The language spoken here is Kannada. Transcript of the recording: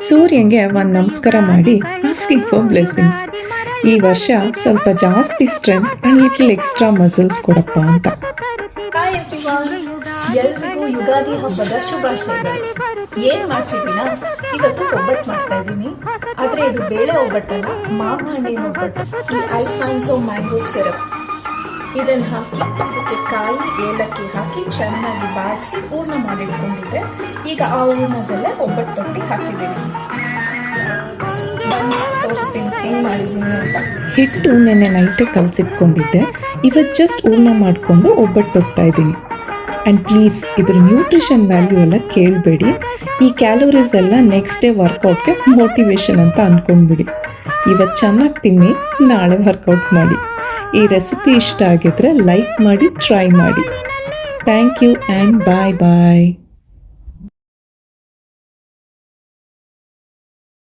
ಸೂರ್ಯಂಗೆ ಒಂದು ನಮಸ್ಕಾರ ಮಾಡಿ ಆಸ್ಕಿಂಗ್ ಫಾರ್ ಬ್ಲೆಸ್ಸಿಂಗ್ಸ್. ಈ ವರ್ಷ ಸ್ವಲ್ಪ ಜಾಸ್ತಿ strength and little extra muscles ಕೊಡಪ್ಪ ಅಂತ. ಹಾಯ್ ಎವ್ರಿವಾನ್, ಎಲ್ರಿಗೂ ಯುಗಾದಿ ಹಬ್ಬದ ಶುಭಾಶಯಗಳು. ಏನು ಮಾಡ್ತಿದ್ದೀನಾ? ಇವತ್ತು ಒಬ್ಬಟ್ಟು ಮಾಡ್ತಾ ಇದ್ದೀನಿ. ಆದರೆ ಇದು ಬೇಳೆ ಒಬ್ಬಟ್ಟಲ್ಲ, ಮಾವು ಹಣ್ಣಿನ ಒಬ್ಬಟ್ಟು. ಈ ಅಲ್ಫಾನ್ಸೋ ಮ್ಯಾಂಗೋ ಸಿರಪ್ ಇದನ್ನು ಹಾಕಿ ಇದಕ್ಕೆ ಕಾಯಿ ಏಲಕ್ಕಿ ಹಾಕಿ ಚೆನ್ನಾಗಿ ಬಾಡಿಸಿ ಹೂರ್ಣ ಮಾಡಿಟ್ಕೊಂಡಿದ್ದೆ. ಈಗ ಆ ಹೂರ್ಣದಲ್ಲೇ ಒಬ್ಬಟ್ಟು ತೊಟ್ಟಿ ಹಾಕಿದ್ದೀನಿ. ತೋರಿಸ್ತೀನಿ ಹೆಂಗೆ ಮಾಡಿದ್ದೀನಿ ಅಂತ. ಹಿಟ್ಟು ನೆನ್ನೆ ನೈಟೇ ಕಲಸಿಟ್ಕೊಂಡಿದ್ದೆ. ಇವತ್ತು ಜಸ್ಟ್ ಹೂರ್ಣ ಮಾಡಿಕೊಂಡು ಒಬ್ಬಟ್ಟು ಹೋಗ್ತಾ ಇದ್ದೀನಿ. ಆ್ಯಂಡ್ ಪ್ಲೀಸ್ ಇದ್ರ ನ್ಯೂಟ್ರಿಷನ್ ವ್ಯಾಲ್ಯೂ ಎಲ್ಲ ಕೇಳಬೇಡಿ. ಈ ಕ್ಯಾಲೋರೀಸ್ ಎಲ್ಲ ನೆಕ್ಸ್ಟ್ ಡೇ ವರ್ಕೌಟ್ಗೆ ಮೋಟಿವೇಶನ್ ಅಂತ ಅಂದ್ಕೊಂಡ್ಬಿಡಿ. ಇವತ್ತು ಚೆನ್ನಾಗಿ ತಿನ್ನಿ, ನಾಳೆ ವರ್ಕೌಟ್ ಮಾಡಿ. ಈ ರೆಸಿಪಿ ಇಷ್ಟ ಆಗಿದ್ರೆ ಲೈಕ್ ಮಾಡಿ, ಟ್ರೈ ಮಾಡಿ. Thank you and bye bye.